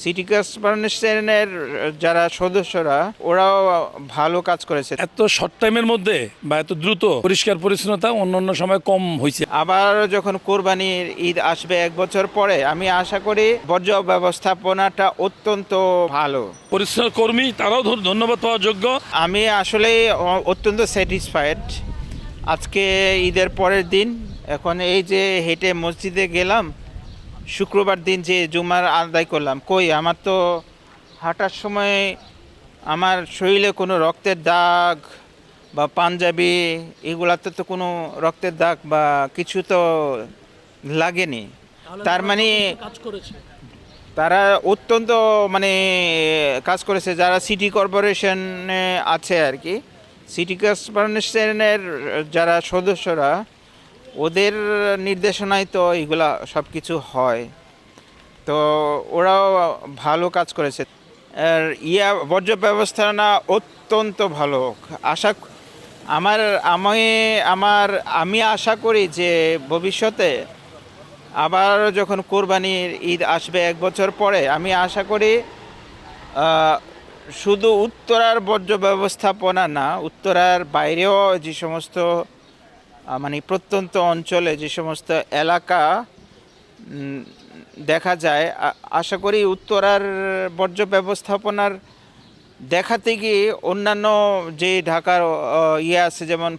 City কর্পোরেশনের যারা সদস্যরা ওরাও ভালো কাজ করেছে। এত শর্ট টাইমের মধ্যে বা এত দ্রুত পরিষ্কার পরিচ্ছন্নতা অন্য সময় কম হয়েছে। আবার যখন কোরবানির ঈদ আসবে 1 বছর পরে, আমি আশা করি বর্জ্য ব্যবস্থাপনাটা অত্যন্ত ভালো। পরিচ্ছন্ন কর্মী তারাও ধন্যবাদ পাওয়ার যোগ্য। আমি আসলে অত্যন্ত স্যাটিসফাইড আজকে ঈদের পরের দিন। এখন এই যে হেঁটে মসজিদে গেলাম, শুক্রবার দিন যে জুমার আদায় করলাম, আমার তো হাঁটার সময় আমার শরীরে কোনো রক্তের দাগ বা পাঞ্জাবি এগুলাতে তো কোনো রক্তের দাগ বা কিছু তো লাগেনি। তার মানে তারা অত্যন্ত কাজ করেছে যারা সিটি কর্পোরেশনে আছে আর কি। সিটি কর্পোরেশনের যারা সদস্যরা, ওদের নির্দেশনায় তো এগুলা সব কিছু হয়, তো ওরাও ভালো কাজ করেছে। আর বর্জ্য ব্যবস্থাপনা অত্যন্ত ভালো। আমি আশা করি যে ভবিষ্যতে আবার যখন কোরবানির ঈদ আসবে 1 বছর পরে, আমি আশা করি শুধু উত্তরার বর্জ্য ব্যবস্থাপনা না, উত্তরার বাইরেও যে সমস্ত প্রত্যন্ত অঞ্চলে যে সমস্ত এলাকা দেখা যায়, আশা করি উত্তরার বর্জ্য ব্যবস্থাপনার দেখাতে গিয়ে অন্যান্য যে ঢাকার আছে, যেমন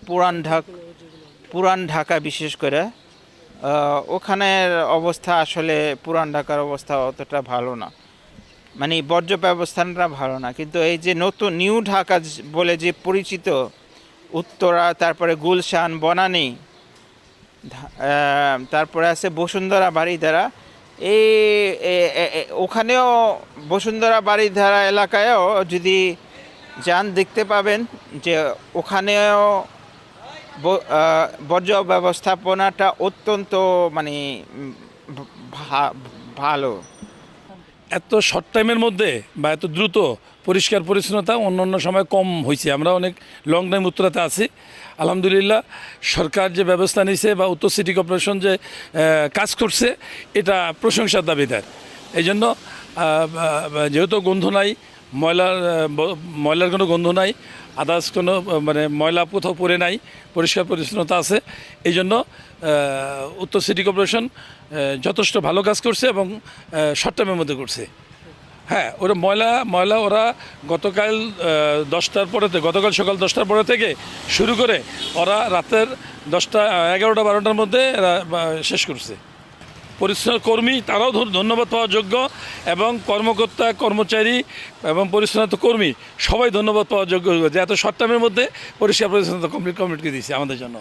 পুরান ঢাকা বিশেষ করে, ওখানের অবস্থা আসলে পুরান ঢাকার অবস্থা অতটা ভালো না, বর্জ্য ব্যবস্থাটা ভালো না। কিন্তু এই যে নতুন নিউ ঢাকা বলে যে পরিচিত উত্তরা, তারপরে গুলশান, বনানী, তারপরে আছে বসুন্ধরা বাড়িধারা, ওখানেও বসুন্ধরা বাড়িধারা এলাকায়ও যদি যান দেখতে পাবেন যে ওখানেও বর্জ্য ব্যবস্থাপনাটা অত্যন্ত ভালো। এত শর্ট টাইমের মধ্যে বা এত দ্রুত পরিষ্কার পরিচ্ছন্নতা অন্য সময় কম হয়েছে। আমরা অনেক লং টাইম উত্তরাতে আছি, আলহামদুলিল্লাহ। সরকার যে ব্যবস্থা নিয়েছে বা উত্তর সিটি কর্পোরেশন যে কাজ করছে, এটা প্রশংসার দাবিদার। এই জন্য যেহেতু গন্ধ নাই, ময়লার কোনো গন্ধ নাই, আদার্স কোনো ময়লা কোথাও পড়ে নাই, পরিষ্কার পরিচ্ছন্নতা আছে। এই জন্য উত্তর সিটি কর্পোরেশন যথেষ্ট ভালো কাজ করছে এবং শর্ট টাইমের মধ্যে করছে। হ্যাঁ, ওরা ময়লা ওরা গতকাল সকাল 10টার পরে থেকে শুরু করে ওরা রাতের 10টা 11টা 12টার মধ্যে শেষ করছে। পরিচ্ছন্ন কর্মী তারাও ধন্যবাদ পাওয়ার যোগ্য এবং কর্মকর্তা, কর্মচারী এবং পরিচ্ছন্নতা কর্মী সবাই ধন্যবাদ পাওয়ার যোগ্য যে এত শর্ট টাইমের মধ্যে পরিষ্কার পরিচ্ছন্নতা কমপ্লিট করে দিয়েছে আমাদের জন্য।